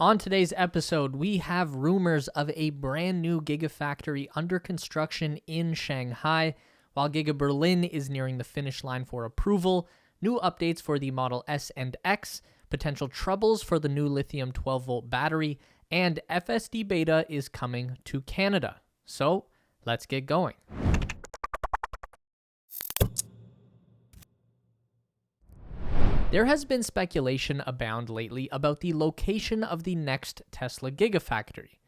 On today's episode, we have rumors of a brand new Gigafactory under construction in Shanghai, while Giga Berlin is nearing the finish line for approval, new updates for the Model S and X, potential troubles for the new lithium 12-volt battery, and FSD beta is coming to Canada. So, let's get going. There has been speculation abound lately about the location of the next Tesla Gigafactory.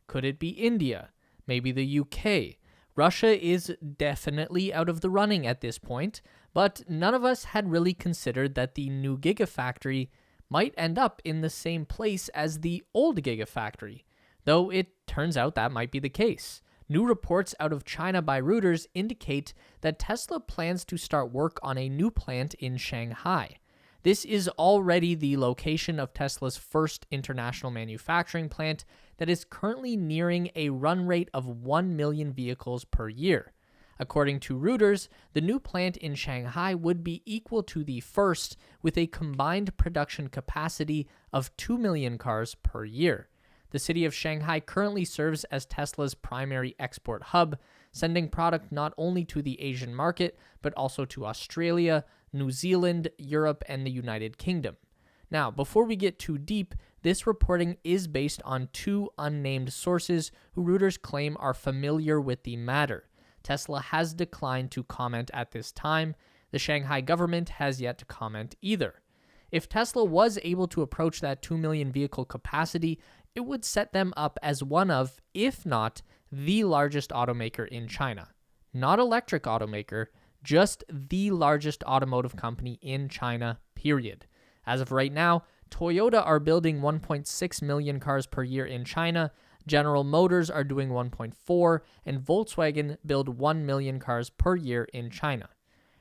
Could it be India? Maybe the UK? Russia is definitely out of the running at this point, but none of us had really considered that the new Gigafactory might end up in the same place as the old Gigafactory, though it turns out that might be the case. New reports out of China by Reuters indicate that Tesla plans to start work on a new plant in Shanghai. This is already the location of Tesla's first international manufacturing plant that is currently nearing a run rate of 1 million vehicles per year. According to Reuters, the new plant in Shanghai would be equal to the first, with a combined production capacity of 2 million cars per year. The city of Shanghai currently serves as Tesla's primary export hub, sending product not only to the Asian market, but also to Australia, New Zealand, Europe, and the United Kingdom. Now, before we get too deep, this reporting is based on two unnamed sources who Reuters claim are familiar with the matter. Tesla has declined to comment at this time. The Shanghai government has yet to comment either. If Tesla was able to approach that 2 million vehicle capacity, it would set them up as one of, if not the largest automaker in China. Not electric automaker, just the largest automotive company in China, period. As of right now, Toyota are building 1.6 million cars per year in China, General Motors are doing 1.4, and Volkswagen build 1 million cars per year in China.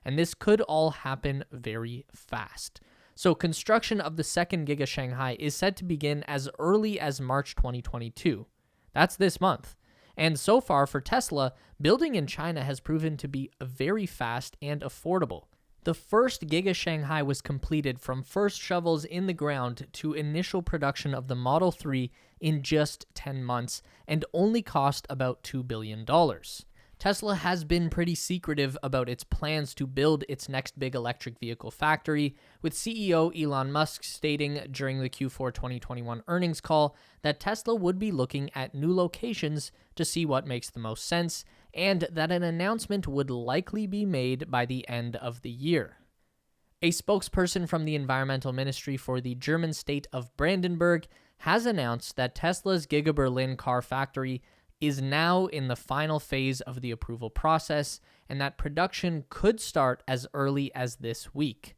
And this could all happen very fast. So construction of the second Giga Shanghai is set to begin as early as March 2022. That's this month. And so far for Tesla, building in China has proven to be very fast and affordable. The first Giga Shanghai was completed from first shovels in the ground to initial production of the Model 3 in just 10 months and only cost about $2 billion. Tesla has been pretty secretive about its plans to build its next big electric vehicle factory, with CEO Elon Musk stating during the Q4 2021 earnings call that Tesla would be looking at new locations to see what makes the most sense, and that an announcement would likely be made by the end of the year. A spokesperson from the environmental ministry for the German state of Brandenburg has announced that Tesla's Giga Berlin car factory is now in the final phase of the approval process, and that production could start as early as this week.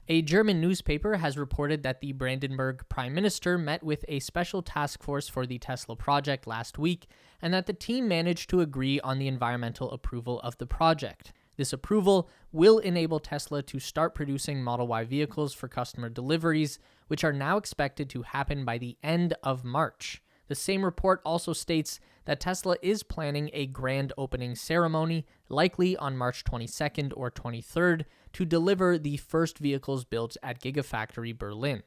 A German newspaper has reported that the Brandenburg Prime Minister met with a special task force for the Tesla project last week, and that the team managed to agree on the environmental approval of the project. This approval will enable Tesla to start producing Model Y vehicles for customer deliveries, which are now expected to happen by the end of March. The same report also states that Tesla is planning a grand opening ceremony, likely on March 22nd or 23rd, to deliver the first vehicles built at Gigafactory Berlin.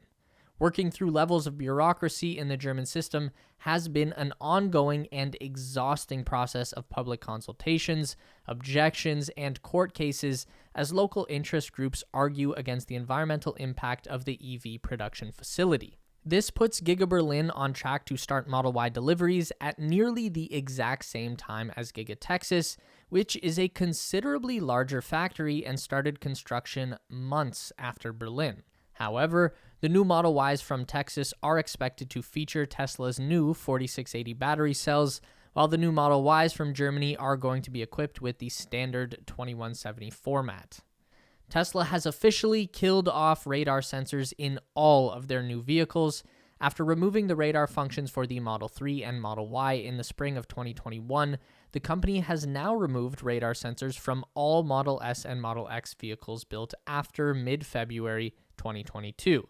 Working through levels of bureaucracy in the German system has been an ongoing and exhausting process of public consultations, objections, and court cases as local interest groups argue against the environmental impact of the EV production facility. This puts Giga Berlin on track to start Model Y deliveries at nearly the exact same time as Giga Texas, which is a considerably larger factory and started construction months after Berlin. However, the new Model Ys from Texas are expected to feature Tesla's new 4680 battery cells, while the new Model Ys from Germany are going to be equipped with the standard 2170 format. Tesla has officially killed off radar sensors in all of their new vehicles. After removing the radar functions for the Model 3 and Model Y in the spring of 2021, the company has now removed radar sensors from all Model S and Model X vehicles built after mid-February 2022.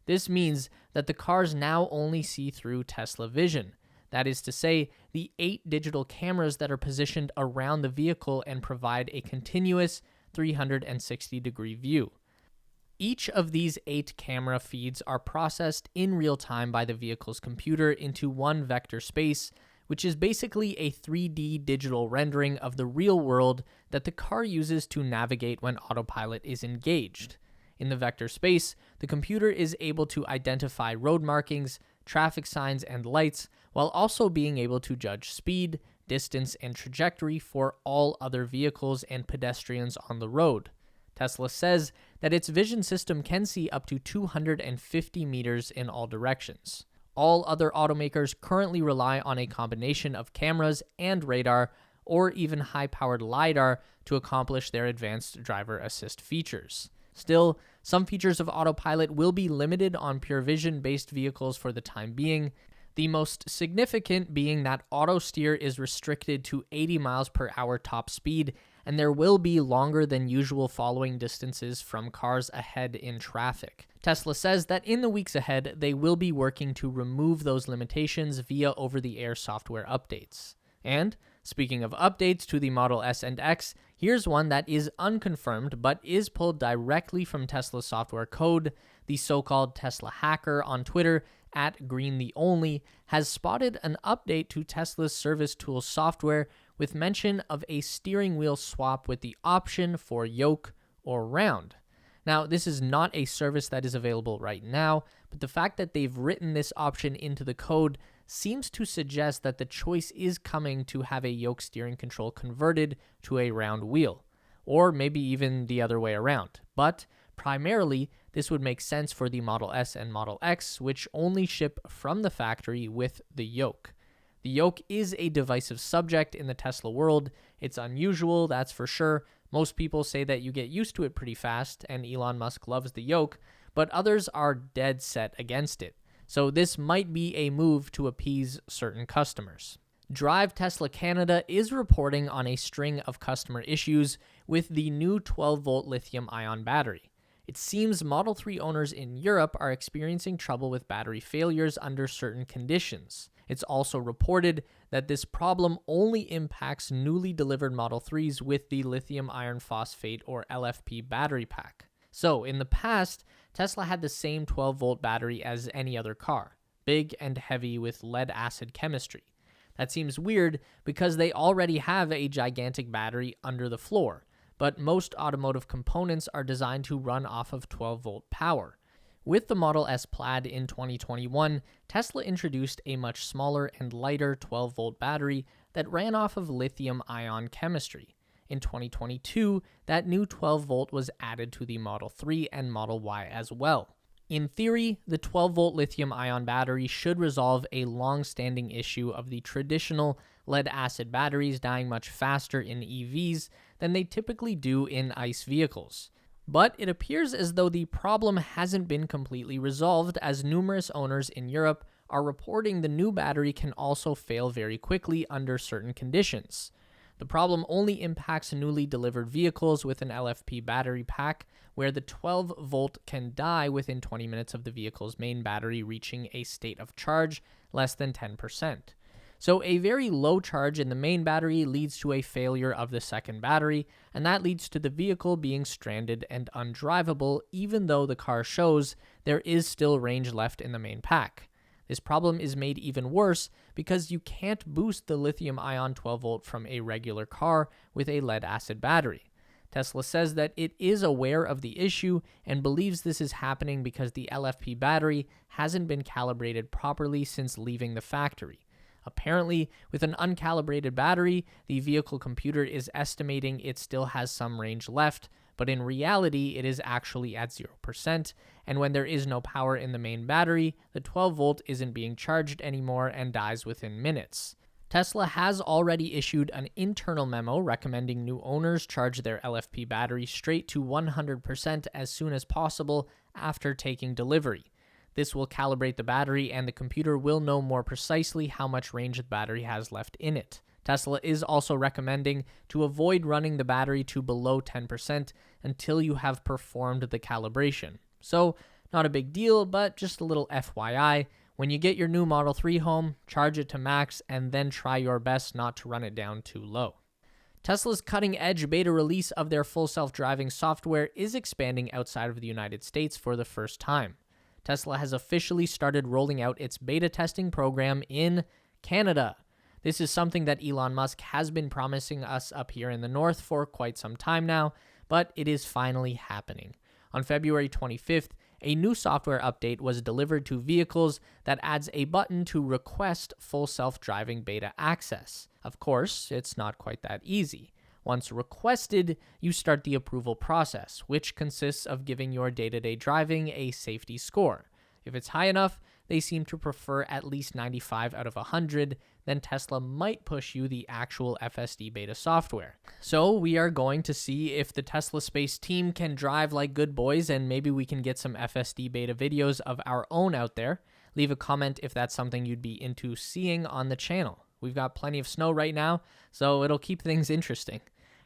This means that the cars now only see through Tesla Vision. That is to say, the 8 digital cameras that are positioned around the vehicle and provide a continuous 360-degree view. Each of these 8 camera feeds are processed in real time by the vehicle's computer into one vector space, which is basically a 3D digital rendering of the real world that the car uses to navigate when autopilot is engaged. In the vector space, the computer is able to identify road markings, traffic signs, and lights, while also being able to judge speed, distance, and trajectory for all other vehicles and pedestrians on the road. Tesla says that its vision system can see up to 250 meters in all directions. All other automakers currently rely on a combination of cameras and radar, or even high-powered LiDAR, to accomplish their advanced driver assist features. Still, some features of autopilot will be limited on pure vision-based vehicles for the time being, the most significant being that auto steer is restricted to 80 miles per hour top speed, and there will be longer than usual following distances from cars ahead in traffic. Tesla says that in the weeks ahead, they will be working to remove those limitations via over-the-air software updates. And, speaking of updates to the Model S and X, here's one that is unconfirmed but is pulled directly from Tesla's software code. The so-called Tesla hacker on Twitter, @GreenTheOnly, has spotted an update to Tesla's service tools software with mention of a steering wheel swap with the option for yoke or round. Now, this is not a service that is available right now, but the fact that they've written this option into the code seems to suggest that the choice is coming to have a yoke steering control converted to a round wheel, or maybe even the other way around. But primarily, this would make sense for the Model S and Model X, which only ship from the factory with the yoke. The yoke is a divisive subject in the Tesla world. It's unusual, that's for sure. Most people say that you get used to it pretty fast, and Elon Musk loves the yoke, but others are dead set against it. So this might be a move to appease certain customers. Drive Tesla Canada is reporting on a string of customer issues with the new 12-volt lithium-ion battery. It seems Model 3 owners in Europe are experiencing trouble with battery failures under certain conditions. It's also reported that this problem only impacts newly delivered Model 3s with the lithium iron phosphate or LFP battery pack. So, in the past, Tesla had the same 12-volt battery as any other car, big and heavy with lead-acid chemistry. That seems weird because they already have a gigantic battery under the floor, but most automotive components are designed to run off of 12-volt power. With the Model S Plaid in 2021, Tesla introduced a much smaller and lighter 12-volt battery that ran off of lithium-ion chemistry. In 2022, that new 12-volt was added to the Model 3 and Model Y as well. In theory, the 12-volt lithium-ion battery should resolve a long-standing issue of the traditional lead-acid batteries dying much faster in EVs than they typically do in ICE vehicles. But it appears as though the problem hasn't been completely resolved, as numerous owners in Europe are reporting the new battery can also fail very quickly under certain conditions. The problem only impacts newly delivered vehicles with an LFP battery pack, where the 12-volt can die within 20 minutes of the vehicle's main battery reaching a state of charge less than 10%. So a very low charge in the main battery leads to a failure of the second battery, and that leads to the vehicle being stranded and undrivable even though the car shows there is still range left in the main pack. This problem is made even worse because you can't boost the lithium-ion 12-volt from a regular car with a lead-acid battery. Tesla says that it is aware of the issue and believes this is happening because the LFP battery hasn't been calibrated properly since leaving the factory. Apparently, with an uncalibrated battery, the vehicle computer is estimating it still has some range left, but in reality, it is actually at 0%, and when there is no power in the main battery, the 12-volt isn't being charged anymore and dies within minutes. Tesla has already issued an internal memo recommending new owners charge their LFP battery straight to 100% as soon as possible after taking delivery. This will calibrate the battery, and the computer will know more precisely how much range the battery has left in it. Tesla is also recommending to avoid running the battery to below 10% until you have performed the calibration. So, not a big deal, but just a little FYI. When you get your new Model 3 home, charge it to max and then try your best not to run it down too low. Tesla's cutting-edge beta release of their full self-driving software is expanding outside of the United States for the first time. Tesla has officially started rolling out its beta testing program in Canada. This is something that Elon Musk has been promising us up here in the north for quite some time now, but it is finally happening. On February 25th, a new software update was delivered to vehicles that adds a button to request full self-driving beta access. Of course, it's not quite that easy. Once requested, you start the approval process, which consists of giving your day-to-day driving a safety score. If it's high enough, they seem to prefer at least 95 out of 100, then Tesla might push you the actual FSD beta software. So we are going to see if the Tesla Space team can drive like good boys, and maybe we can get some FSD beta videos of our own out there. Leave a comment if that's something you'd be into seeing on the channel. We've got plenty of snow right now, so it'll keep things interesting.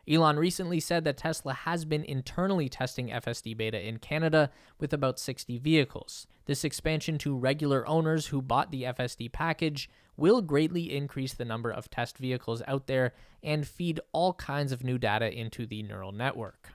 Elon recently said that Tesla has been internally testing FSD beta in Canada with about 60 vehicles. This expansion to regular owners who bought the FSD package will greatly increase the number of test vehicles out there and feed all kinds of new data into the neural network.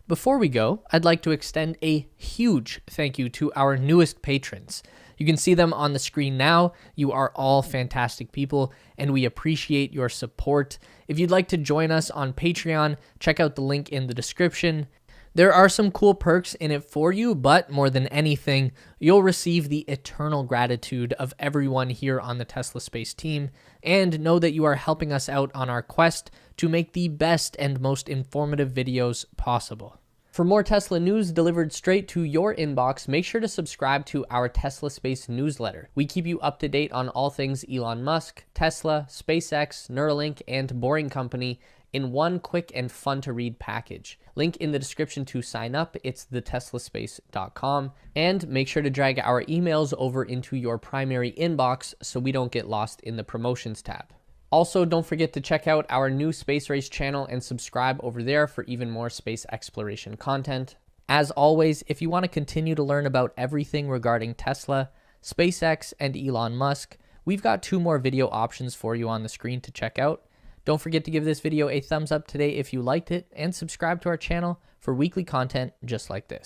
Before we go, I'd like to extend a huge thank you to our newest patrons. You can see them on the screen now. You are all fantastic people, and we appreciate your support. If you'd like to join us on Patreon, check out the link in the description. There are some cool perks in it for you, but more than anything, you'll receive the eternal gratitude of everyone here on the Tesla Space team, and know that you are helping us out on our quest to make the best and most informative videos possible. For more Tesla news delivered straight to your inbox, make sure to subscribe to our Tesla Space newsletter. We keep you up to date on all things Elon Musk, Tesla, SpaceX, Neuralink, and Boring Company in one quick and fun to read package. Link in the description to sign up. It's theteslaspace.com. And make sure to drag our emails over into your primary inbox so we don't get lost in the promotions tab. Also, don't forget to check out our new Space Race channel and subscribe over there for even more space exploration content. As always, if you want to continue to learn about everything regarding Tesla, SpaceX, and Elon Musk, we've got 2 more video options for you on the screen to check out. Don't forget to give this video a thumbs up today if you liked it, and subscribe to our channel for weekly content just like this.